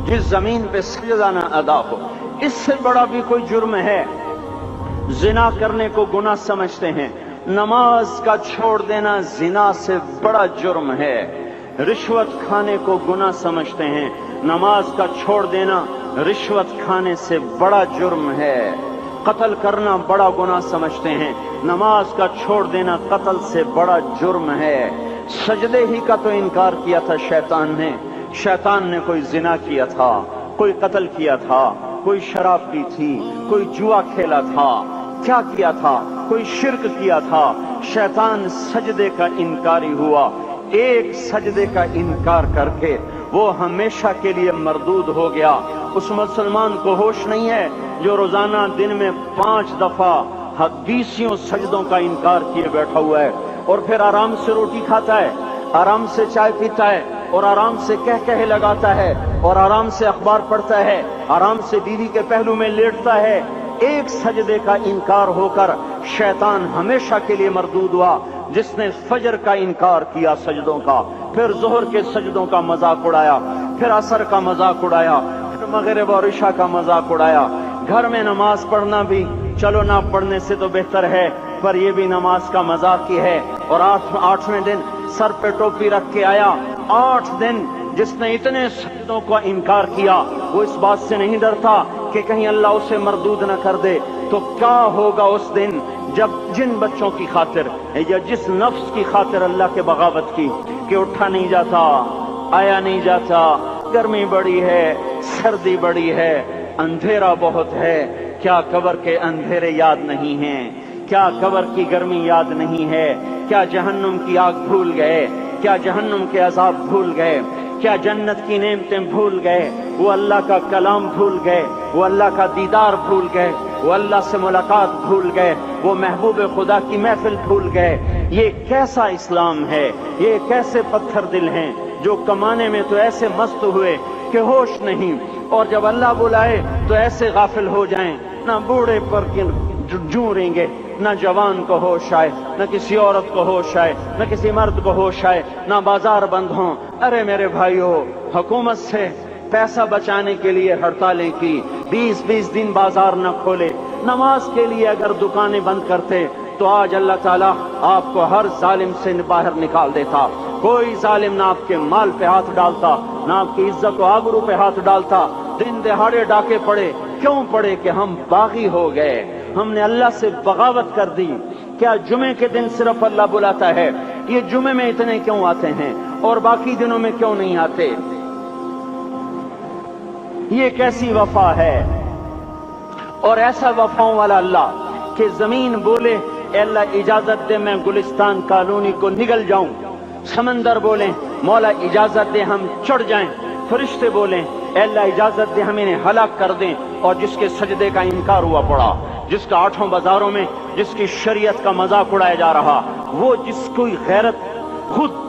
جس زمین پہ سجدہ نہ ادا ہو، اس سے بڑا بھی کوئی جرم ہے؟ زنا کرنے کو گناہ سمجھتے ہیں، نماز کا چھوڑ دینا زنا سے بڑا جرم ہے۔ رشوت کھانے کو گناہ سمجھتے ہیں، نماز کا چھوڑ دینا رشوت کھانے سے بڑا جرم ہے۔ قتل کرنا بڑا گناہ سمجھتے ہیں، نماز کا چھوڑ دینا قتل سے بڑا جرم ہے۔ سجدے ہی کا تو انکار کیا تھا شیطان نے کوئی زنا کیا تھا، کوئی قتل کیا تھا، کوئی شراب پی تھی، کوئی جوا کھیلا تھا، کیا کیا تھا؟ کوئی شرک کیا تھا۔ شیطان سجدے کا انکاری ہوا، ایک سجدے کا انکار کر کے وہ ہمیشہ کے لیے مردود ہو گیا۔ اس مسلمان کو ہوش نہیں ہے جو روزانہ دن میں 5 دفعہ 20 سجدوں کا انکار کیے بیٹھا ہوا ہے، اور پھر آرام سے روٹی کھاتا ہے، آرام سے چائے پیتا ہے، اور آرام سے کہہ لگاتا ہے، اور آرام سے اخبار پڑھتا ہے، آرام سے بیوی کے پہلو میں لیٹتا ہے۔ ایک سجدے کا انکار ہو کر شیطان ہمیشہ کے لیے مردود ہوا۔ جس نے فجر کا انکار کیا سجدوں کا، پھر ظہر کے سجدوں کا مذاق اڑایا، پھر عصر کا مذاق اڑایا، پھر مغرب اور عشاء کا مذاق اڑایا۔ گھر میں نماز پڑھنا بھی چلو نہ پڑھنے سے تو بہتر ہے، پر یہ بھی نماز کا مذاق ہی ہے۔ اور 8ویں دن سر پہ ٹوپی رکھ کے آیا۔ 8 دن جس نے اتنے سجدوں کا انکار کیا، وہ اس بات سے نہیں ڈرتا کہ کہیں اللہ اسے مردود نہ کر دے، تو کیا ہوگا اس دن جب جن بچوں کی خاطر یا جس نفس کی خاطر اللہ کے بغاوت کی کہ اٹھا نہیں جاتا، آیا نہیں جاتا، گرمی بڑی ہے، سردی بڑی ہے، اندھیرا بہت ہے، کیا قبر کے اندھیرے یاد نہیں ہیں؟ کیا قبر کی گرمی یاد نہیں ہے؟ کیا جہنم کی آگ بھول گئے؟ کیا جہنم کے عذاب بھول گئے؟ کیا جنت کی نعمتیں بھول گئے؟ وہ اللہ کا کلام بھول گئے، وہ اللہ کا دیدار بھول گئے، وہ اللہ سے ملاقات بھول گئے، وہ محبوب خدا کی محفل بھول گئے۔ یہ کیسا اسلام ہے؟ یہ کیسے پتھر دل ہیں جو کمانے میں تو ایسے مست ہوئے کہ ہوش نہیں، اور جب اللہ بلائے تو ایسے غافل ہو جائیں، نہ بوڑھے پر جوں گے، نہ جوان کو ہوش آئے، نہ کسی عورت کو ہوش آئے، نہ کسی مرد کو ہوش آئے، نہ بازار بند ہوں۔ ارے میرے بھائیو، حکومت سے پیسہ بچانے کے لیے ہڑتالیں کی، 20 دن بازار نہ کھولے، نماز کے لیے اگر دکانیں بند کرتے تو آج اللہ تعالیٰ آپ کو ہر ظالم سے باہر نکال دیتا۔ کوئی ظالم نہ آپ کے مال پہ ہاتھ ڈالتا، نہ آپ کی عزت و آبرو پہ ہاتھ ڈالتا۔ دن دہاڑے ڈاکے پڑے، کیوں پڑے؟ کہ ہم باغی ہو گئے، ہم نے اللہ سے بغاوت کر دی۔ کیا جمعے کے دن صرف اللہ بلاتا ہے؟ یہ جمعے میں اتنے کیوں آتے ہیں اور باقی دنوں میں کیوں نہیں آتے؟ یہ کیسی وفا ہے؟ اور ایسا وفاؤں والا اللہ کہ زمین بولے اے اللہ اجازت دے میں گلستان کالونی کو نگل جاؤں، سمندر بولیں مولا اجازت دے ہم چڑھ جائیں، فرشتے بولیں اے اللہ اجازت دے ہم انہیں ہلاک کر دیں، اور جس کے سجدے کا انکار ہوا پڑا، جس کا 8 بازاروں میں جس کی شریعت کا مذاق اڑایا جا رہا، وہ جس کوئی غیرت خود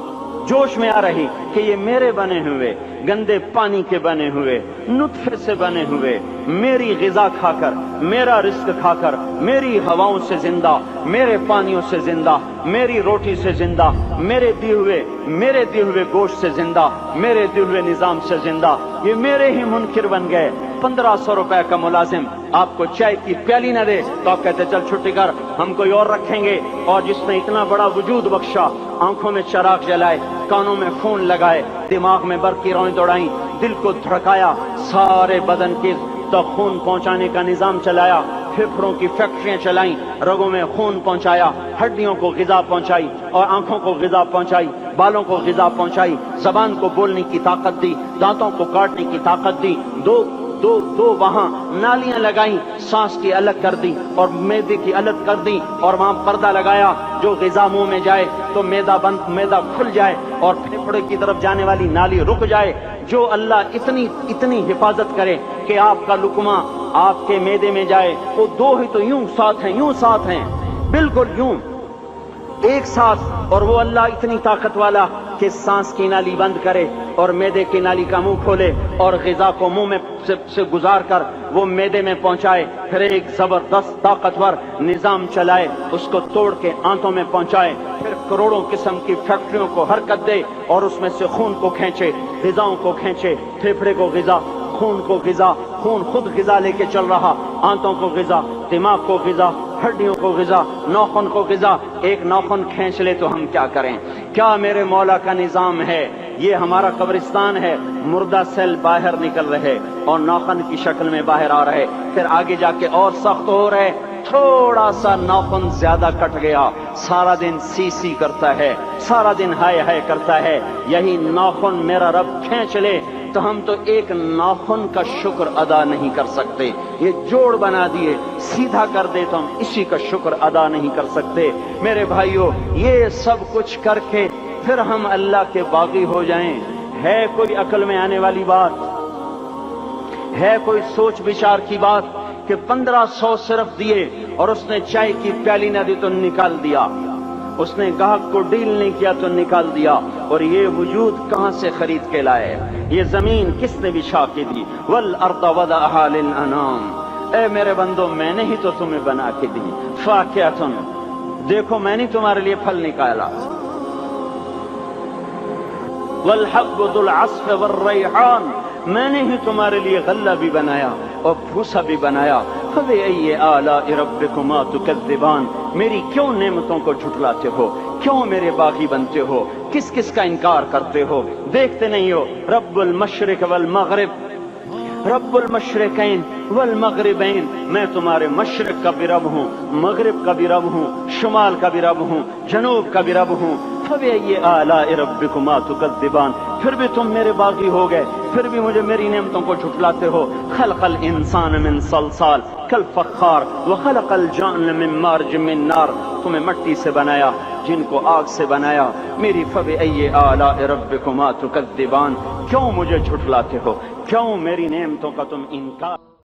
جوش میں آ رہی کہ یہ میرے بنے ہوئے گندے پانی کے بنے ہوئے نطفے سے بنے ہوئے، میری غذا کھا کر، میرا رزق کھا کر، میری ہواؤں سے زندہ، میرے پانیوں سے زندہ، میری روٹی سے زندہ، میرے دیے ہوئے گوشت سے زندہ، میرے دیے ہوئے نظام سے زندہ، یہ میرے ہی منکر بن گئے۔ 1500 روپے کا ملازم آپ کو چائے کی پیالی نہ دے تو آپ کہتے چل چھٹی کر، ہم کوئی اور رکھیں گے۔ اور جس نے اتنا بڑا وجود بخشا، آنکھوں میں چراغ جلائے، کانوں میں خون لگائے، دماغ میں برق کی روئیں دوڑائیں، دل کو دھڑکایا، سارے بدن کے تک خون پہنچانے کا نظام چلایا، پھیپھڑوں کی فیکٹریاں چلائیں، رگوں میں خون پہنچایا، ہڈیوں کو غذا پہنچائی، اور آنکھوں کو غذا پہنچائی، بالوں کو غذا پہنچائی، زبان کو بولنے کی طاقت دی، دانتوں کو کاٹنے کی طاقت دی، دو وہاں نالیاں لگائیں، سانس کی الگ کر دی اور معدے کی الگ کر دی، اور وہاں پردہ لگایا، جو غذا منہ میں جائے تو معدہ کھل جائے اور پھیپھڑے کی طرف جانے والی نالی رک جائے۔ جو اللہ اتنی حفاظت کرے کہ آپ کا لقمہ آپ کے معدے میں جائے، وہ 2 ہی تو یوں ساتھ ہیں، بالکل یوں ایک ساتھ، اور وہ اللہ اتنی طاقت والا کہ سانس کی نالی بند کرے اور معدے کی نالی کا منہ کھولے اور غذا کو منہ میں سے گزار کر وہ معدے میں پہنچائے، پھر ایک زبردست طاقتور نظام چلائے، اس کو توڑ کے آنتوں میں پہنچائے، پھر کروڑوں قسم کی فیکٹریوں کو حرکت دے اور اس میں سے خون کو کھینچے، غذاؤں کو کھینچے، پھیپھڑے کو غذا، خون کو غذا، خون خود غذا لے کے چل رہا، آنتوں کو غذا، دماغ کو غذا، ہڈیوں کو غذا، ناخن کو غذا۔ ایک ناخن کھینچ لے تو ہم کیا کریں؟ کیا میرے مولا کا نظام ہے؟ یہ ہمارا قبرستان ہے، مردہ سیل باہر نکل رہے اور ناخن کی شکل میں باہر آ رہے، پھر آگے جا کے اور سخت ہو رہے، تھوڑا سا ناخن زیادہ کٹ گیا، سارا دن سی سی کرتا ہے، سارا دن ہائے ہائے کرتا ہے۔ یہی ناخن میرا رب کھینچ لے تو ہم تو ایک ناخن کا شکر ادا نہیں کر سکتے۔ یہ جوڑ بنا دیے، سیدھا کر دے تو ہم اسی کا شکر ادا نہیں کر سکتے۔ میرے بھائیو، یہ سب کچھ کر کے پھر ہم اللہ کے باغی ہو جائیں، ہے کوئی عقل میں آنے والی بات؟ ہے کوئی سوچ بچار کی بات کہ 1500 صرف دیے اور اس نے چائے کی پیالی نہ دی تو نکال دیا، اس نے گاہک کو ڈیل نہیں کیا تو نکال دیا، اور یہ وجود کہاں سے خرید کے لائے؟ یہ زمین کس نے بچھا کے دی؟ والارض وضعها للانام، اے میرے بندو میں نے ہی تو تمہیں بنا کے دی۔ فاکہۃ، دیکھو میں نے تمہارے لیے پھل نکالا، والحب ذو العصف والریحان، میں نے ہی تمہارے لیے غلہ بھی بنایا اور بھوسا بھی بنایا۔ فبأي آلاء ربكما تكذبان، میری کیوں نعمتوں کو جھٹلاتے ہو؟ کیوں میرے باغی بنتے ہو؟ کس کس کا انکار کرتے ہو؟ دیکھتے نہیں ہو رب المشرق والمغرب، رب المشرقین والمغربین، میں تمہارے مشرق کا بھی رب ہوں، مغرب کا بھی رب ہوں، شمال کا بھی رب ہوں، جنوب کا بھی رب ہوں۔ فبأي آلاء ربكما تكذبان، پھر بھی تم میرے باغی ہو گئے، پھر بھی مجھے میری نعمتوں کو جھٹلاتے ہو۔ خلق الانسان من صلصال کالفخار وخلق الجان من مارج من نار، تمہیں مٹی سے بنایا، جن کو آگ سے بنایا۔ میری فبأي آلاء ربكما تكذبان، کیوں مجھے جھٹلاتے ہو؟ کیوں میری نعمتوں کا تم انکار